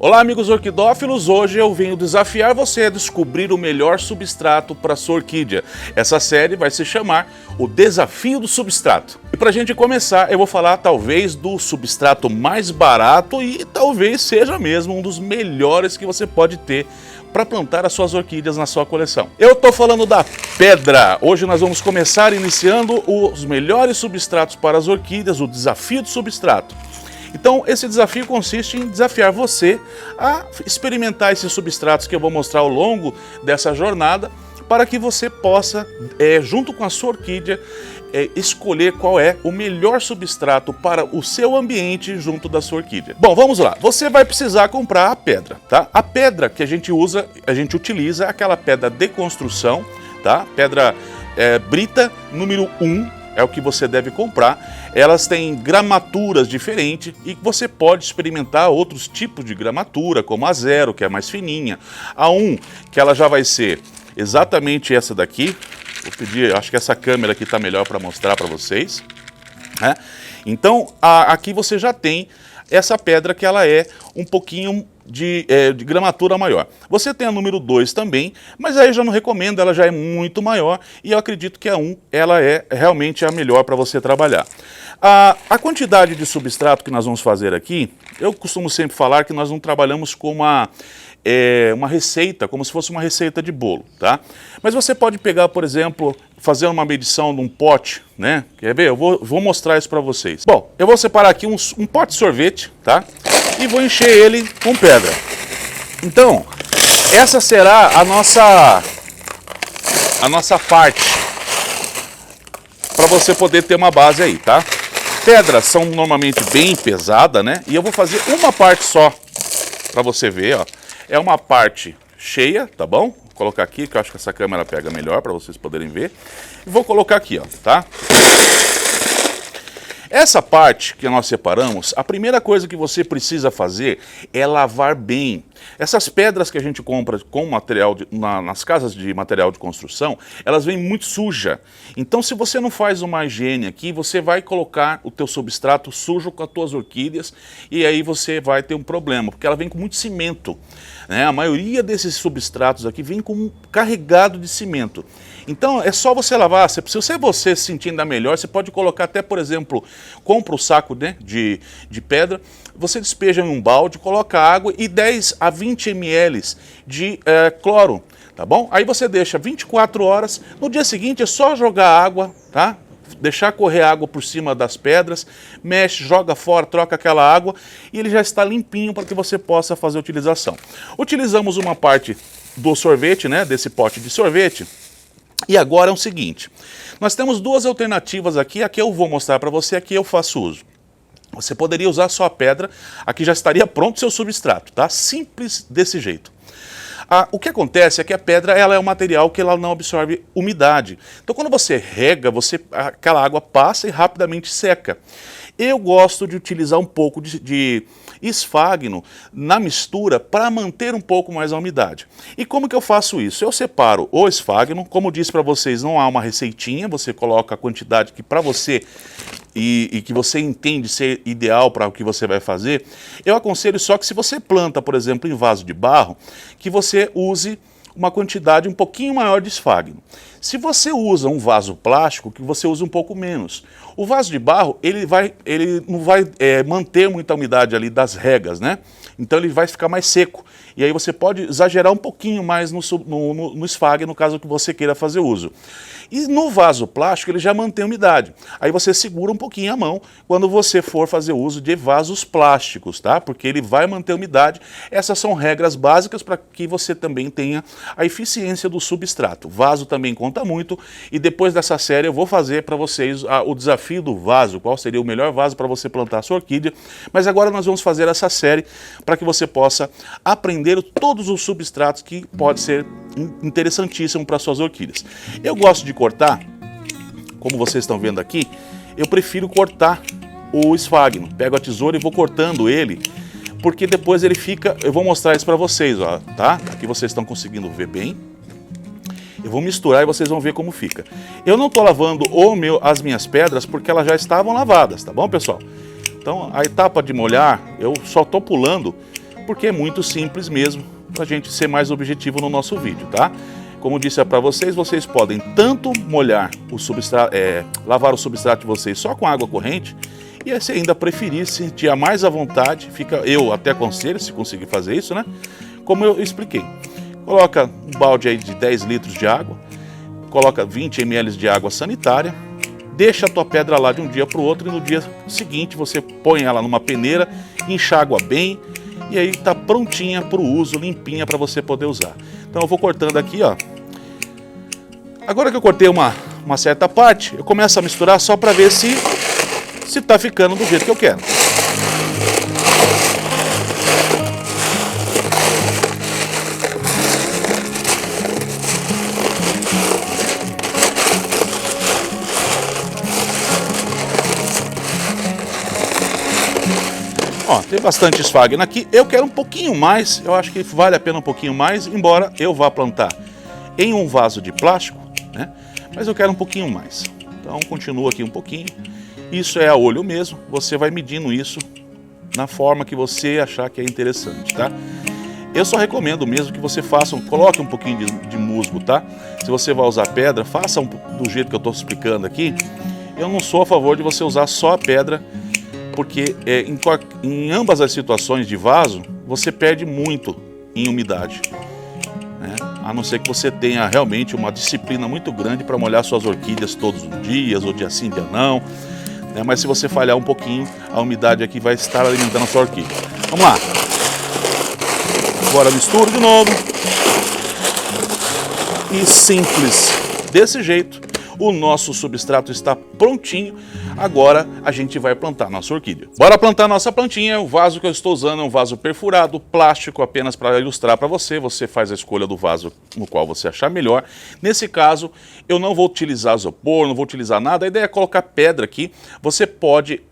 Olá amigos orquidófilos, hoje eu venho desafiar você a descobrir o melhor substrato para sua orquídea. Essa série vai se chamar O Desafio do Substrato. E para a gente começar, eu vou falar talvez do substrato mais barato e talvez seja mesmo um dos melhores que você pode ter para plantar as suas orquídeas na sua coleção. Eu estou falando da pedra. Hoje nós vamos começar iniciando os melhores substratos para as orquídeas, o desafio do substrato. Então, esse desafio consiste em desafiar você a experimentar esses substratos que eu vou mostrar ao longo dessa jornada, para que você possa, junto com a sua orquídea, escolher qual é o melhor substrato para o seu ambiente junto da sua orquídea. Bom, vamos lá. Você vai precisar comprar a pedra, tá? A pedra que a gente utiliza aquela pedra de construção, tá? Pedra brita número 1. É o que você deve comprar. Elas têm gramaturas diferentes e você pode experimentar outros tipos de gramatura, como a 0, que é mais fininha. A 1, que ela já vai ser exatamente essa daqui. Vou pedir, acho que essa câmera aqui está melhor para mostrar para vocês. Então, aqui você já tem essa pedra que ela é um pouquinho de gramatura maior. Você tem a número 2 também, mas aí eu já não recomendo, ela já é muito maior e eu acredito que a 1 ela é realmente a melhor para você trabalhar. A quantidade de substrato que nós vamos fazer aqui, eu costumo sempre falar que nós não trabalhamos com uma receita, como se fosse uma receita de bolo, tá? Mas você pode pegar, por exemplo, fazer uma medição de um pote, né? Quer ver? Eu vou mostrar isso para vocês. Bom, eu vou separar aqui um pote de sorvete, tá? E vou encher ele com pedra. Então, essa será a nossa parte para você poder ter uma base aí, tá? Pedras são normalmente bem pesadas, né? E eu vou fazer uma parte só para você ver, ó. É uma parte cheia, tá bom? Vou colocar aqui, que eu acho que essa câmera pega melhor para vocês poderem ver. E vou colocar aqui, ó, tá? Essa parte que nós separamos, a primeira coisa que você precisa fazer é lavar bem. Essas pedras que a gente compra com material nas casas de material de construção, elas vêm muito suja. Então, se você não faz uma higiene aqui, você vai colocar o teu substrato sujo com as tuas orquídeas e aí você vai ter um problema, porque ela vem com muito cimento, né? A maioria desses substratos aqui vem carregado de cimento. Então, é só você lavar. Se você se sentir ainda melhor, você pode colocar até, por exemplo, compra o saco, né, de pedra, você despeja em um balde, coloca água e 10 a 20 ml de cloro, tá bom? Aí você deixa 24 horas, no dia seguinte é só jogar água, tá? Deixar correr água por cima das pedras, mexe, joga fora, troca aquela água e ele já está limpinho para que você possa fazer a utilização. Utilizamos uma parte do sorvete, né, desse pote de sorvete. E agora é o seguinte, nós temos duas alternativas aqui, aqui eu vou mostrar para você, aqui eu faço uso. Você poderia usar só a pedra, aqui já estaria pronto o seu substrato, tá? Simples desse jeito. O que acontece é que a pedra ela é um material que ela não absorve umidade. Então quando você rega, aquela água passa e rapidamente seca. Eu gosto de utilizar um pouco de esfagno na mistura para manter um pouco mais a umidade. E como que eu faço isso? Eu separo o esfagno, como eu disse para vocês, não há uma receitinha, você coloca a quantidade que para você e que você entende ser ideal para o que você vai fazer. Eu aconselho só que se você planta, por exemplo, em vaso de barro, que você use uma quantidade um pouquinho maior de esfagno. Se você usa um vaso plástico, que você use um pouco menos. O vaso de barro, ele não vai manter muita umidade ali das regas, né? Então ele vai ficar mais seco. E aí você pode exagerar um pouquinho mais no esfagno, caso que você queira fazer uso. E no vaso plástico ele já mantém umidade. Aí você segura um pouquinho a mão quando você for fazer uso de vasos plásticos, tá? Porque ele vai manter umidade. Essas são regras básicas para que você também tenha a eficiência do substrato. Vaso também conta muito e depois dessa série eu vou fazer para vocês o desafio do vaso, qual seria o melhor vaso para você plantar a sua orquídea. Mas agora nós vamos fazer essa série para que você possa aprender todos os substratos que pode ser interessantíssimo para suas orquídeas. Eu gosto de cortar, como vocês estão vendo aqui, eu prefiro cortar o esfagno. Pego a tesoura e vou cortando ele, porque depois ele fica, eu vou mostrar isso para vocês, ó, tá? Aqui vocês estão conseguindo ver bem. Eu vou misturar e vocês vão ver como fica. Eu não estou lavando as minhas pedras porque elas já estavam lavadas, tá bom, pessoal? Então, a etapa de molhar, eu só estou pulando porque é muito simples mesmo, para a gente ser mais objetivo no nosso vídeo, tá? Como disse para vocês, vocês podem tanto molhar o substrato, lavar o substrato de vocês só com água corrente, e se ainda preferir, se sentir mais à vontade, eu até aconselho, se conseguir fazer isso, né? Como eu expliquei. Coloca um balde aí de 10 litros de água, coloca 20 ml de água sanitária, deixa a tua pedra lá de um dia para o outro e no dia seguinte você põe ela numa peneira, enxágua bem e aí tá prontinha para o uso, limpinha para você poder usar. Então eu vou cortando aqui, ó. Agora que eu cortei uma certa parte, eu começo a misturar só para ver se tá ficando do jeito que eu quero. Ó, tem bastante esfagna aqui, eu quero um pouquinho mais, eu acho que vale a pena um pouquinho mais, embora eu vá plantar em um vaso de plástico, né? Mas eu quero um pouquinho mais. Então continua aqui um pouquinho. Isso é a olho mesmo, você vai medindo isso na forma que você achar que é interessante, tá? Eu só recomendo mesmo que você faça, coloque um pouquinho de musgo, tá? Se você vai usar pedra, faça do jeito que eu estou explicando aqui. Eu não sou a favor de você usar só a pedra, porque em ambas as situações de vaso, você perde muito em umidade, né? A não ser que você tenha realmente uma disciplina muito grande para molhar suas orquídeas todos os dias, ou dia sim, dia não, né? Mas se você falhar um pouquinho, a umidade aqui vai estar alimentando a sua orquídea. Vamos lá. Agora misturo de novo. E simples. Desse jeito, o nosso substrato está prontinho. Agora a gente vai plantar nossa orquídea. Bora plantar nossa plantinha. O vaso que eu estou usando é um vaso perfurado, plástico, apenas para ilustrar para você. Você faz a escolha do vaso no qual você achar melhor. Nesse caso, eu não vou utilizar isopor, não vou utilizar nada. A ideia é colocar pedra aqui. Você pode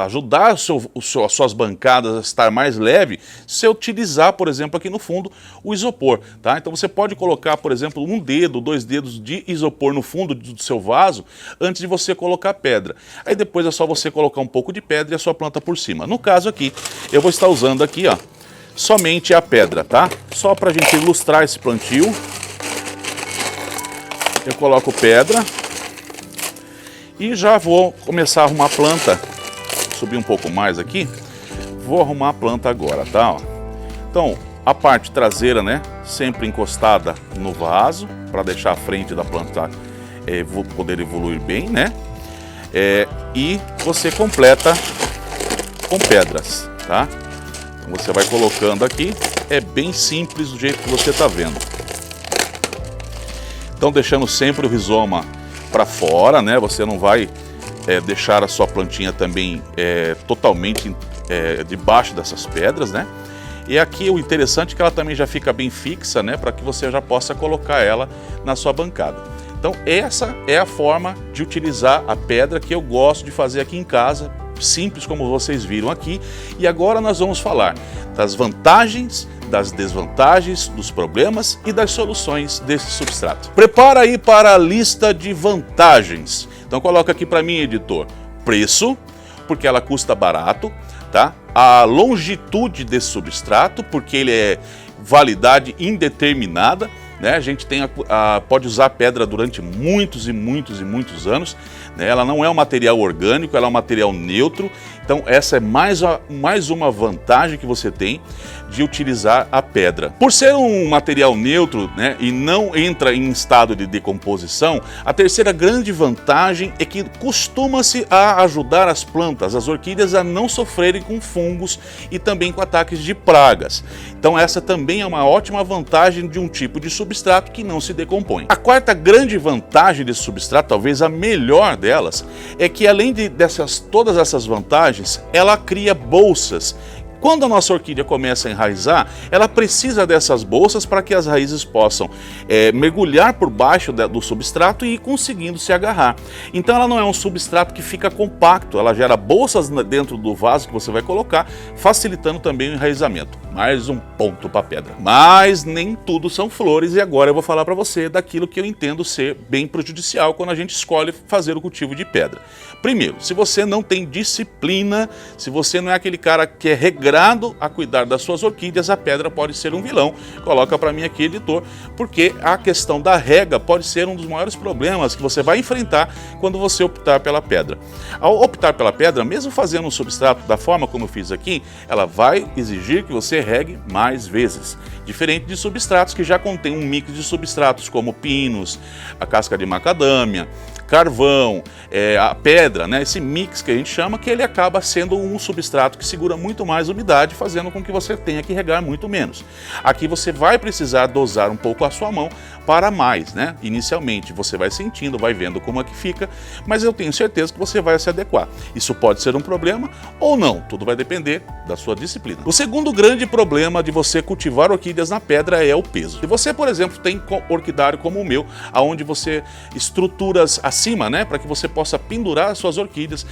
ajudar as suas bancadas a estar mais leve se utilizar, por exemplo, aqui no fundo, o isopor, tá? Então você pode colocar, por exemplo, um dedo, 2 dedos de isopor no fundo do seu vaso antes de você colocar a pedra. Aí depois é só você colocar um pouco de pedra e a sua planta por cima. No caso aqui, eu vou estar usando aqui, ó, somente a pedra, tá? Só pra gente ilustrar esse plantio. Eu coloco pedra e já vou começar a arrumar a planta. Vou subir um pouco mais aqui. Vou arrumar a planta agora, tá? Ó. Então, a parte traseira, né, sempre encostada no vaso, para deixar a frente da planta poder evoluir bem, né? E você completa com pedras, tá? Então você vai colocando aqui, é bem simples do jeito que você está vendo. Então deixando sempre o rizoma para fora, né? Você não vai deixar a sua plantinha também totalmente debaixo dessas pedras, né? E aqui o interessante é que ela também já fica bem fixa, né? Para que você já possa colocar ela na sua bancada. Então essa é a forma de utilizar a pedra que eu gosto de fazer aqui em casa, simples como vocês viram aqui. E agora nós vamos falar das vantagens, das desvantagens, dos problemas e das soluções desse substrato. Prepara aí para a lista de vantagens. Então coloca aqui para mim, editor, preço, porque ela custa barato, tá? A longitude desse substrato, porque ele é validade indeterminada. Né? A gente pode usar pedra durante muitos e muitos e muitos anos, né? Ela não é um material orgânico, ela é um material neutro. Então essa é mais uma vantagem que você tem de utilizar a pedra. Por ser um material neutro, né, e não entra em estado de decomposição, a terceira grande vantagem é que costuma-se a ajudar as plantas, as orquídeas, a não sofrerem com fungos e também com ataques de pragas. Então essa também é uma ótima vantagem de um tipo de substrato que não se decompõe. A quarta grande vantagem desse substrato, talvez a melhor delas, é que além de todas essas vantagens, ela cria bolsas. Quando a nossa orquídea começa a enraizar, ela precisa dessas bolsas para que as raízes possam mergulhar por baixo do substrato e ir conseguindo se agarrar. Então ela não é um substrato que fica compacto, ela gera bolsas dentro do vaso que você vai colocar, facilitando também o enraizamento. Mais um ponto para a pedra. Mas nem tudo são flores e agora eu vou falar para você daquilo que eu entendo ser bem prejudicial quando a gente escolhe fazer o cultivo de pedra. Primeiro, se você não tem disciplina, se você não é aquele cara que é regrado considerado a cuidar das suas orquídeas, a pedra pode ser um vilão. Coloca para mim aqui, editor, porque a questão da rega pode ser um dos maiores problemas que você vai enfrentar quando você optar pela pedra. Ao optar pela pedra, mesmo fazendo um substrato da forma como eu fiz aqui, ela vai exigir que você regue mais vezes. Diferente de substratos que já contém um mix de substratos como pinos, a casca de macadâmia, carvão, a pedra, né? Esse mix que a gente chama, que ele acaba sendo um substrato que segura muito mais umidade, fazendo com que você tenha que regar muito menos. Aqui você vai precisar dosar um pouco a sua mão para mais, né? Inicialmente você vai sentindo, vai vendo como é que fica, mas eu tenho certeza que você vai se adequar. Isso pode ser um problema ou não, tudo vai depender da sua disciplina. O segundo grande problema de você cultivar orquídeas na pedra é o peso. Se você, por exemplo, tem orquidário como o meu, aonde você estruturas acima, né, para que você possa pendurar as suas orquídeas,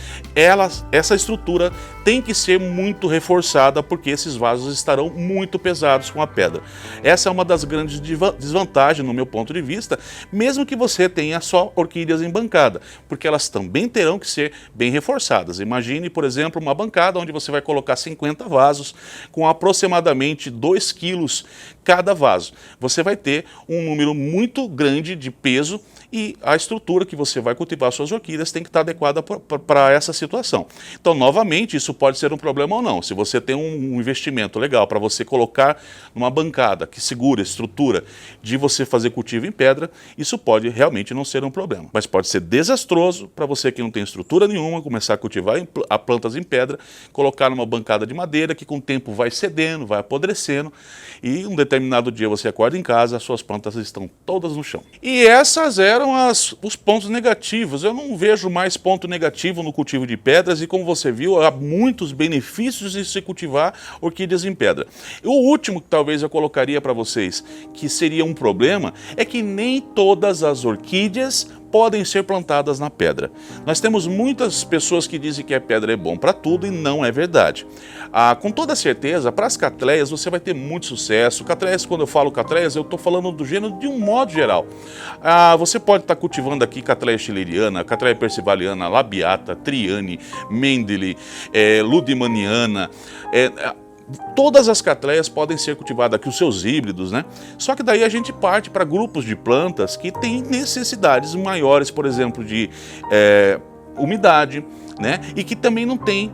essa estrutura tem que ser muito reforçada, porque esses vasos estarão muito pesados com a pedra. Essa é uma das grandes desvantagens no meu ponto de vista, mesmo que você tenha só orquídeas em bancada, porque elas também terão que ser bem reforçadas. Imagine, por exemplo, uma bancada onde você vai colocar 50 vasos com aproximadamente 2 quilos cada vaso. Você vai ter um número muito grande de peso e a estrutura que você vai cultivar suas orquídeas tem que estar adequada para essa situação. Então, novamente, isso pode ser um problema ou não. Se você tem um investimento legal para você colocar numa bancada que segura a estrutura de você fazer cultivo em pedra, isso pode realmente não ser um problema. Mas pode ser desastroso para você que não tem estrutura nenhuma, começar a cultivar plantas em pedra, colocar numa bancada de madeira que com o tempo vai cedendo, vai apodrecendo, e um determinado dia você acorda em casa, as suas plantas estão todas no chão. E essas eram os pontos negativos. Eu não vejo mais ponto negativo no cultivo de pedras, e como você viu, há muitos benefícios de se cultivar orquídeas em pedra. O último que talvez eu colocaria para vocês, que seria um problema, é que nem todas as orquídeas podem ser plantadas na pedra. Nós temos muitas pessoas que dizem que a pedra é bom para tudo, e não é verdade. Com toda certeza, para as catleias você vai ter muito sucesso. Catleias, quando eu falo catleias, eu estou falando do gênero de um modo geral. Você pode estar cultivando aqui catleia schilleriana, catleia percivaliana, labiata, triane, mendele, ludimaniana, todas as catleias podem ser cultivadas aqui, os seus híbridos, né? Só que daí a gente parte para grupos de plantas que têm necessidades maiores, por exemplo, de umidade, né? E que também não tem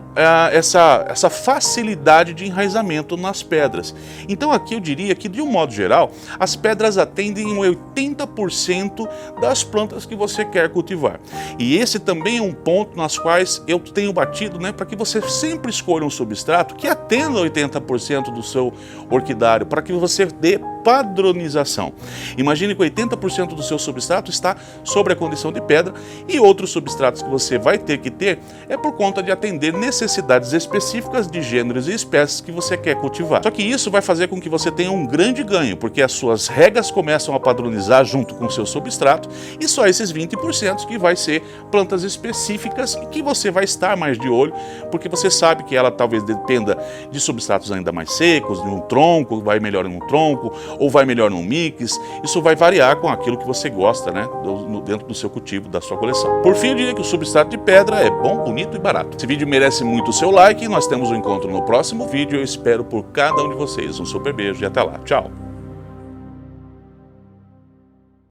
essa facilidade de enraizamento nas pedras. Então aqui eu diria que, de um modo geral, as pedras atendem 80% das plantas que você quer cultivar. E esse também é um ponto nas quais eu tenho batido, né, para que você sempre escolha um substrato que atenda 80% do seu orquidário, para que você dê padronização. Imagine que 80% do seu substrato está sobre a condição de pedra, e outros substratos que você vai ter que ter é por conta de atender necessidades específicas de gêneros e espécies que você quer cultivar. Só que isso vai fazer com que você tenha um grande ganho, porque as suas regas começam a padronizar junto com o seu substrato, e só esses 20% que vai ser plantas específicas e que você vai estar mais de olho, porque você sabe que ela talvez dependa de substratos ainda mais secos, de um tronco, vai melhor em um tronco, ou vai melhor num mix. Isso vai variar com aquilo que você gosta, né, dentro do seu cultivo, da sua coleção. Por fim, eu diria que o substrato de pedra é bom, bonito e barato. Esse vídeo merece muito o seu like, e nós temos um encontro no próximo vídeo. Eu espero por cada um de vocês. Um super beijo e até lá. Tchau!